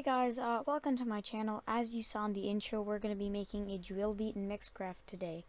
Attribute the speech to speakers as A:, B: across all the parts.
A: Hey guys, welcome to my channel. As you saw in the intro, we're going to be making a drill beat in Mixcraft today.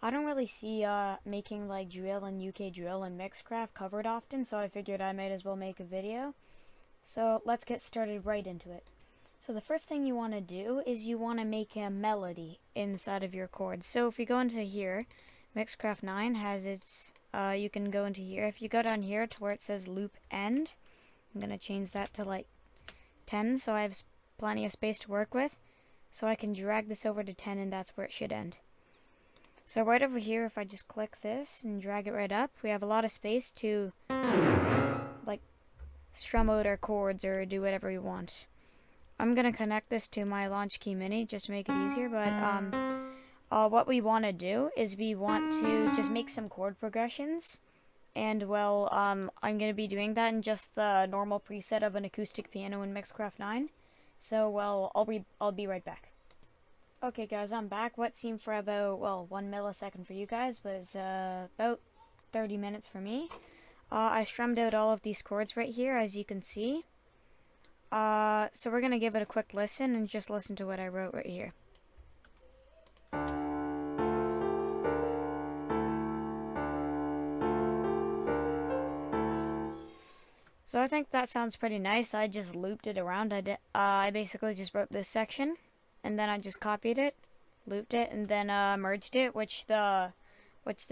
A: I don't really see making like drill and UK drill in Mixcraft covered often, so I figured I might as well make a video. So let's get started right into it. So the first thing you want to do is you want to make a melody inside of your chords. So if you go into here, Mixcraft 9 has its, you can go into here. If you go down here to where it says loop end, I'm going to change that to like 10, so I have plenty of space to work with. So I can drag this over to 10, and that's where it should end. So right over here, if I just click this and drag it right up, we have a lot of space to like strum out our chords or do whatever we want. I'm gonna connect this to my Launch Key Mini just to make it easier, but what we want to do is we want to just make some chord progressions. And well, I'm going to be doing that in just the normal preset of an acoustic piano in Mixcraft 9. So, well, I'll be right back. Okay guys, I'm back. What seemed for about, well, 1 millisecond for you guys was about 30 minutes for me. I strummed out all of these chords right here, as you can see. So we're going to give it a quick listen and just listen to what I wrote right here. So I think that sounds pretty nice. I just looped it around. I basically just wrote this section, and then I just copied it, looped it, and then merged it, which the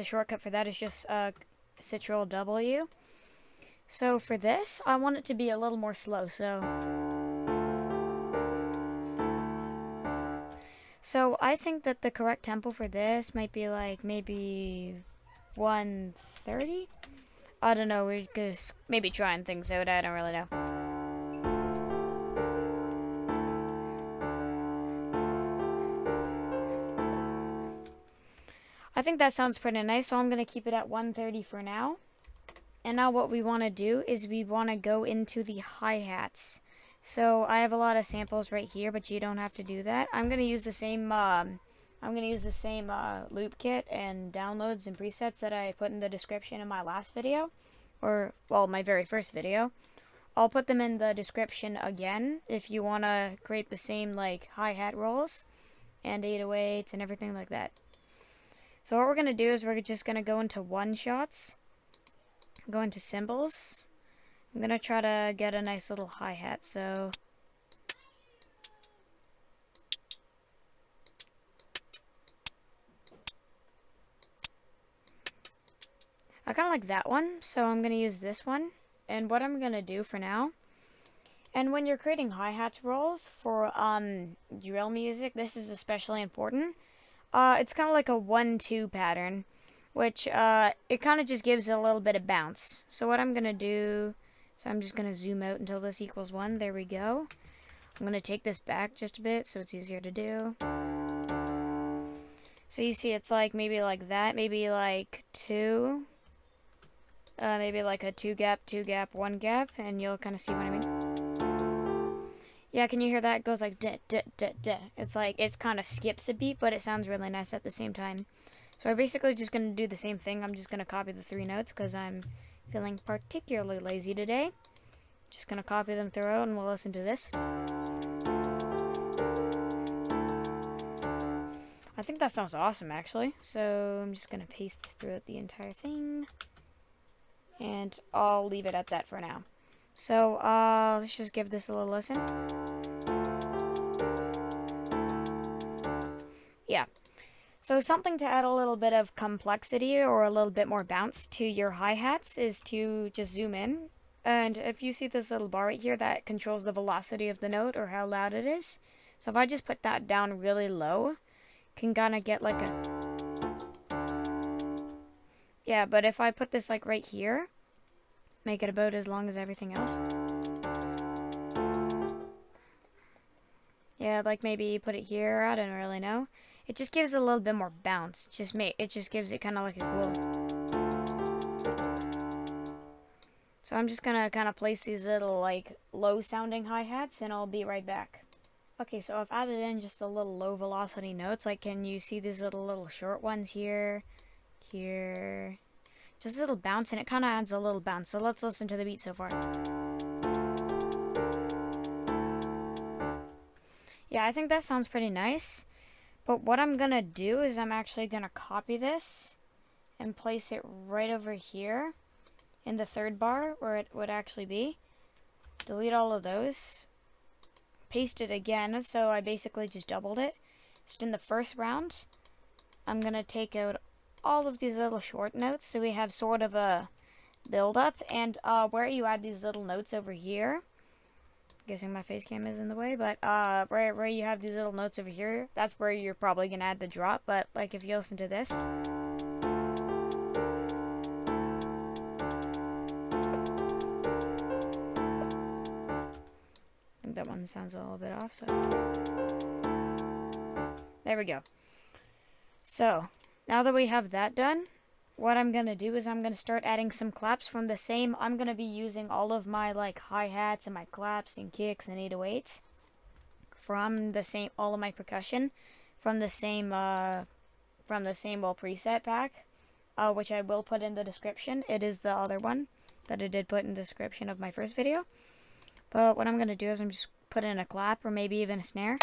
A: shortcut for that is just Ctrl W. So for this, I want it to be a little more slow. So I think that the correct tempo for this might be like maybe 130. I don't know, we're just maybe trying things out, I don't really know. I think that sounds pretty nice, so I'm going to keep it at 130 for now. And now what we want to do is we want to go into the hi-hats. So I have a lot of samples right here, but you don't have to do that. I'm going to use the same loop kit and downloads and presets that I put in the description in my last video. Or, well, my very first video. I'll put them in the description again if you want to create the same, like, hi-hat rolls and 808s and everything like that. So what we're going to do is we're just going to go into one-shots, go into cymbals. I'm going to try to get a nice little hi-hat, so I kind of like that one, so I'm going to use this one. And what I'm going to do for now, and when you're creating hi-hats rolls for drill music, this is especially important. It's kind of like a 1-2 pattern, which it kind of just gives it a little bit of bounce. So what I'm going to do, so I'm just going to zoom out until this equals 1. There we go. I'm going to take this back just a bit so it's easier to do. So you see it's like maybe like that, maybe like 2. Maybe like a 2 gap, 2 gap, 1 gap, and you'll kind of see what I mean. Yeah, can you hear that? It goes like da da da da. It's like it kind of skips a beat, but it sounds really nice at the same time. So I'm basically just going to do the same thing. I'm just going to copy the 3 notes because I'm feeling particularly lazy today. Just going to copy them throughout, and we'll listen to this. I think that sounds awesome, actually. So I'm just going to paste this throughout the entire thing. And I'll leave it at that for now. So, let's just give this a little listen. Yeah. So something to add a little bit of complexity or a little bit more bounce to your hi-hats is to just zoom in. And if you see this little bar right here that controls the velocity of the note or how loud it is. So if I just put that down really low, can kind of get like a... Yeah, but if I put this like right here, make it about as long as everything else. Yeah, like maybe put it here, I don't really know. It just gives it a little bit more bounce. It just gives it kind of like a cool. So I'm just gonna kind of place these little like low sounding hi-hats and I'll be right back. Okay, so I've added in just a little low velocity notes. Like, can you see these little short ones here, here? Just a little bounce, and it kind of adds a little bounce. So let's listen to the beat so far. Yeah, I think that sounds pretty nice. But what I'm gonna do is I'm actually gonna copy this and place it right over here in the third bar where it would actually be. Delete all of those. Paste it again, so I basically just doubled it. Just in the first round, I'm gonna take out all of these little short notes so we have sort of a build up, and where you add these little notes over here, guessing my face cam is in the way, but where you have these little notes over here, that's where you're probably gonna add the drop. But like if you listen to this, I think that one sounds a little bit off, so there we go. So now that we have that done, what I'm gonna do is I'm gonna start adding some claps from the same. I'm gonna be using all of my like hi-hats and my claps and kicks and 808s from the same, all of my percussion from the same preset pack, which I will put in the description. It is the other one that I did put in the description of my first video. But what I'm gonna do is I'm just put in a clap or maybe even a snare.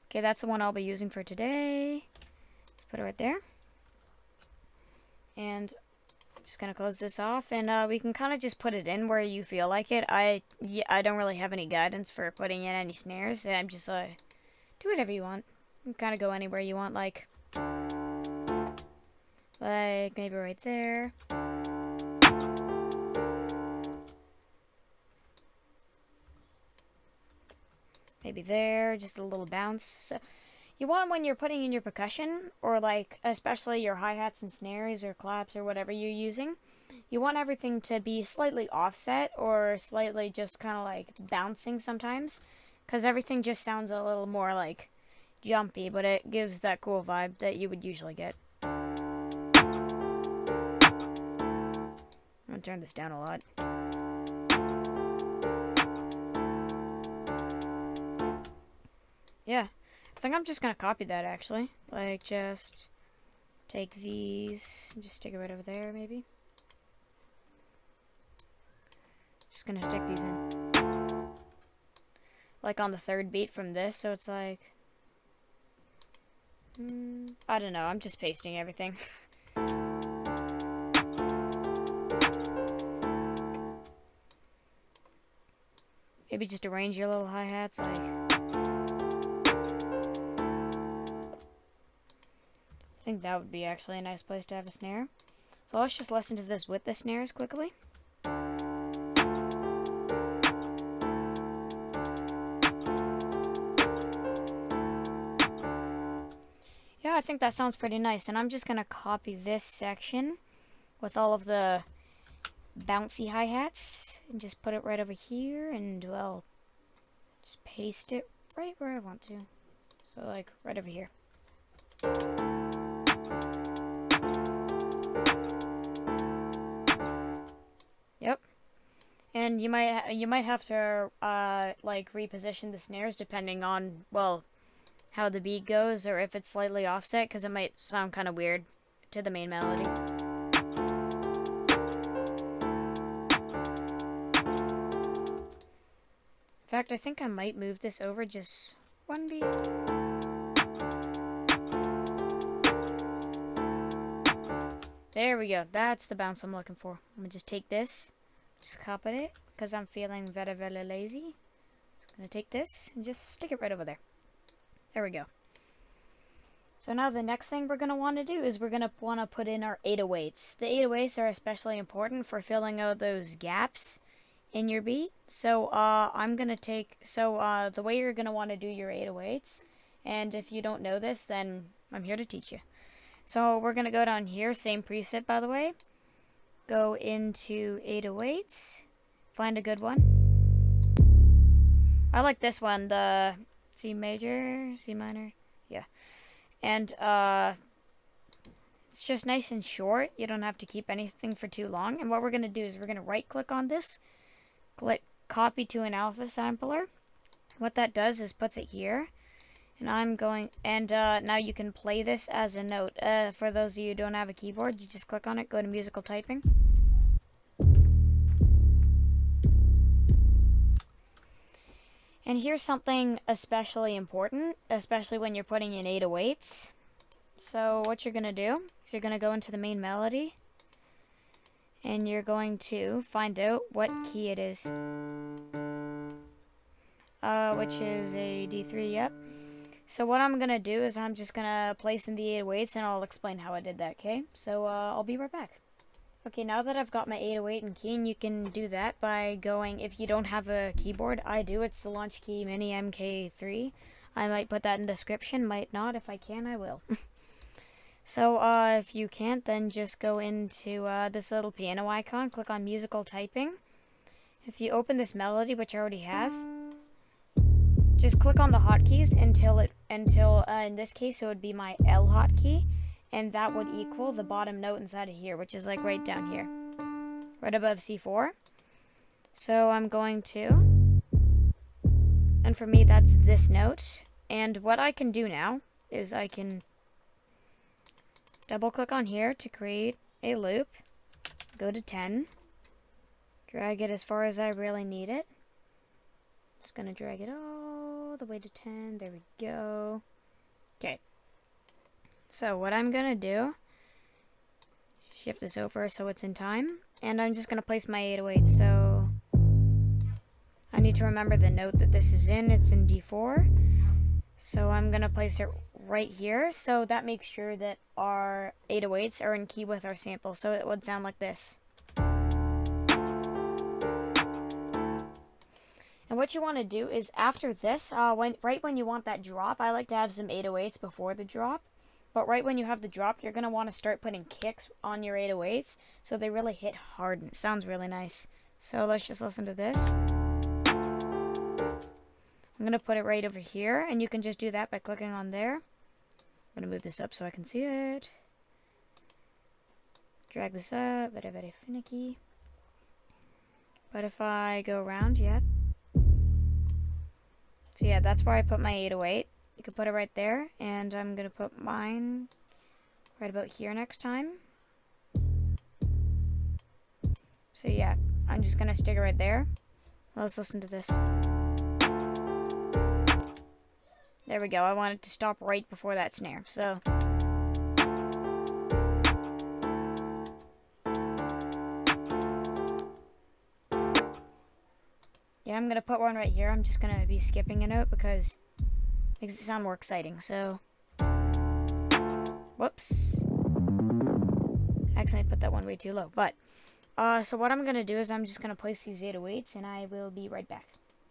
A: Okay, that's the one I'll be using for today. Let's put it right there. And just gonna close this off, and we can kind of just put it in where you feel like it. I don't really have any guidance for putting in any snares. I'm just do whatever you want. You can kind of go anywhere you want, like maybe right there. Maybe there, just a little bounce. So you want, when you're putting in your percussion, or like especially your hi-hats and snares or claps or whatever you're using, you want everything to be slightly offset or slightly just kind of like bouncing sometimes, because everything just sounds a little more like jumpy, but it gives that cool vibe that you would usually get. I'm gonna turn this down a lot. Yeah, I think I'm just gonna copy that actually. Like, just take these and just stick it right over there, maybe. Just gonna stick these in. Like on the third beat from this, so it's like... I don't know, I'm just pasting everything. Maybe just arrange your little hi-hats, like... I think that would be actually a nice place to have a snare. So let's just listen to this with the snares quickly. Yeah, I think that sounds pretty nice. And I'm just going to copy this section with all of the bouncy hi-hats and just put it right over here, and, well, just paste it right where I want to. So, like, right over here. Yep. And you might have to like reposition the snares depending on, well, how the beat goes, or if it's slightly offset, because it might sound kind of weird to the main melody. In fact, I think I might move this over just one beat. There we go. That's the bounce I'm looking for. I'm going to just take this, just copy it, because I'm feeling very, very lazy. Just going to take this and just stick it right over there. There we go. So now the next thing we're going to want to do is we're going to want to put in our 808s. The 808s are especially important for filling out those gaps in your beat. So I'm going to take, the way you're going to want to do your 808s, and if you don't know this, then I'm here to teach you. So we're going to go down here, same preset by the way. Go into 808s, find a good one. I like this one, the C major, C minor, yeah. And it's just nice and short. You don't have to keep anything for too long. And what we're going to do is we're going to right click on this, click copy to an alpha sampler. What that does is puts it here. And I'm going, and now you can play this as a note. For those of you who don't have a keyboard, you just click on it, go to musical typing. And here's something especially important, especially when you're putting in 808s. So what you're going to do is you're going to go into the main melody, and you're going to find out what key it is. Which is a D3, yep. So what I'm going to do is I'm just going to place in the 808s, and I'll explain how I did that, okay? So I'll be right back. Okay, now that I've got my 808 and key, and you can do that by going, if you don't have a keyboard, I do, it's the Launch Key Mini MK3. I might put that in the description, might not. If I can, I will. So if you can't, then just go into this little piano icon, click on musical typing. If you open this melody, which I already have, just click on the hotkeys until in this case it would be my L hotkey, and that would equal the bottom note inside of here, which is like right down here, right above C4. So I'm going to, and for me that's this note. And what I can do now is I can double click on here to create a loop, go to 10, drag it as far as I really need it. Just gonna drag it all the way to 10. There we go. Okay. So what I'm gonna do, shift this over so it's in time, and I'm just gonna place my 808. So I need to remember the note that this is in. It's in D4. So I'm gonna place it right here. So that makes sure that our 808s are in key with our sample. So it would sound like this. And what you want to do is after this, right when you want that drop, I like to have some 808s before the drop. But right when you have the drop, you're going to want to start putting kicks on your 808s so they really hit hard and it sounds really nice. So let's just listen to this. I'm going to put it right over here, and you can just do that by clicking on there. I'm going to move this up so I can see it. Drag this up, very, very finicky. But if I go around, yeah. So yeah, that's where I put my 808. You can put it right there, and I'm going to put mine right about here next time. So yeah, I'm just going to stick it right there. Let's listen to this. There we go. I want it to stop right before that snare. So yeah, I'm going to put one right here. I'm just going to be skipping a note because it makes it sound more exciting. So whoops. I accidentally put that one way too low. But so what I'm going to do is I'm just going to place these 808s, and I will be right back.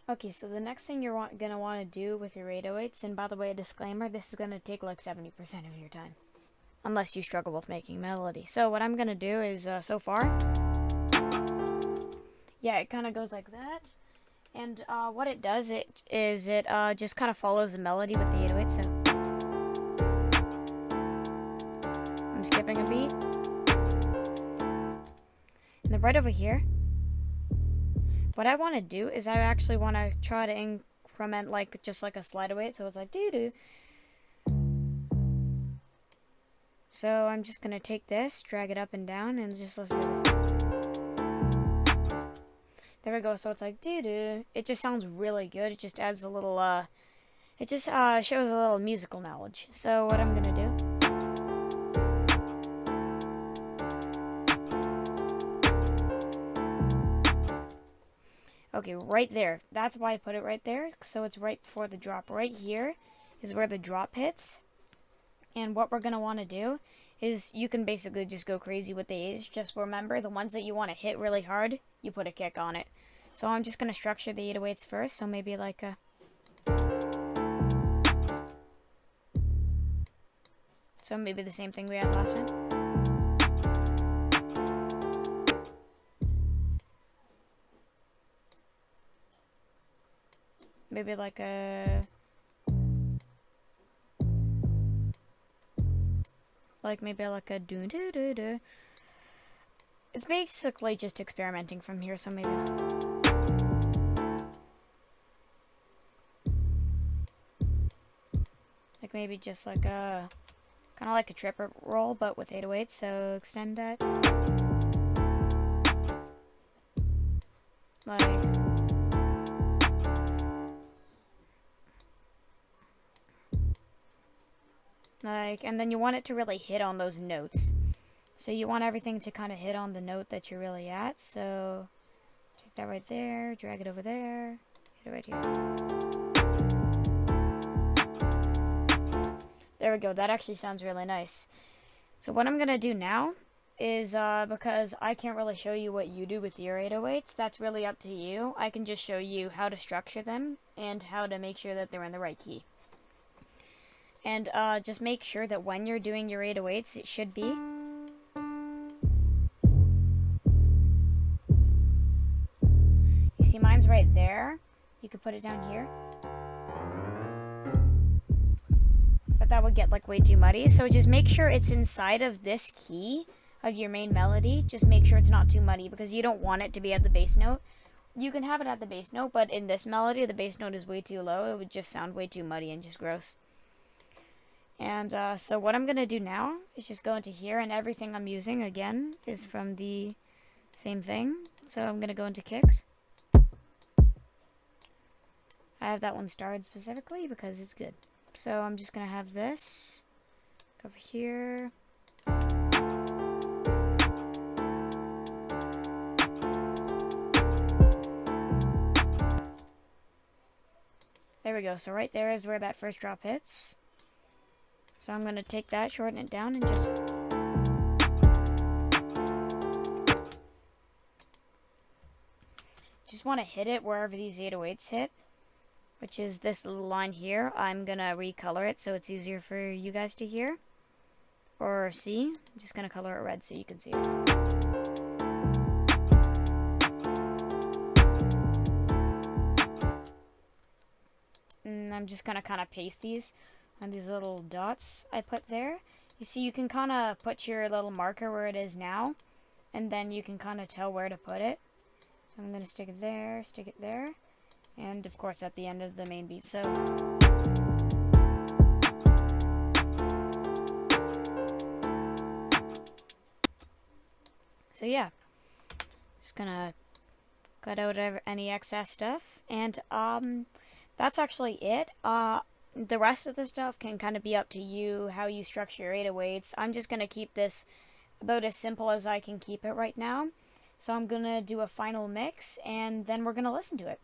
A: Okay, so the next thing you're going to want to do with your 808s, and by the way, a disclaimer, this is going to take like 70% of your time. Unless you struggle with making melody. So what I'm going to do is, so far, yeah, it kind of goes like that. And what it does it just kind of follows the melody with the 808. So I'm skipping a beat. And then right over here, what I want to do is I actually want to try to increment just like a slide away. So it's like doo-doo. So I'm just going to take this, drag it up and down, and just listen to this. There we go. So it's like doo-doo. It just sounds really good. It just adds a little, it just shows a little musical knowledge. So what I'm going to do, okay, right there. That's why I put it right there. So it's right before the drop. Right here is where the drop hits. And what we're going to want to do is you can basically just go crazy with the A's. Just remember, the ones that you want to hit really hard, you put a kick on it. So I'm just going to structure the 808s first. So maybe like a... So maybe the same thing we had last time. Maybe like a... maybe like a do-do-do-do. It's basically just experimenting from here, so maybe... like maybe just like a kind of like a trip roll, but with 808. So extend that. And then you want it to really hit on those notes. So you want everything to kind of hit on the note that you're really at. So take that right there, drag it over there, hit it right here. There we go. That actually sounds really nice. So what I'm going to do now is, because I can't really show you what you do with your 808s, that's really up to you. I can just show you how to structure them and how to make sure that they're in the right key. And just make sure that when you're doing your 808s, it should be. You see mine's right there. You could put it down here. But that would get like way too muddy. So just make sure it's inside of this key of your main melody. Just make sure it's not too muddy because you don't want it to be at the bass note. You can have it at the bass note, but in this melody, the bass note is way too low. It would just sound way too muddy and just gross. And so what I'm going to do now is just go into here, and everything I'm using, again, is from the same thing. So I'm going to go into kicks. I have that one starred specifically because it's good. So I'm just going to have this over here. There we go. So right there is where that first drop hits. So I'm going to take that, shorten it down, and just want to hit it wherever these 808s hit, which is this little line here. I'm going to recolor it so it's easier for you guys to hear or see. I'm just going to color it red so you can see it. And I'm just going to kind of paste these on these little dots I put there. You see, you can kind of put your little marker where it is now, and then you can kind of tell where to put it. So I'm going to stick it there, and of course at the end of the main beat. So yeah, just gonna cut out any excess stuff, and that's actually it. The rest of the stuff can kind of be up to you, how you structure your 808s. I'm just going to keep this about as simple as I can keep it right now. So I'm going to do a final mix, and then we're going to listen to it.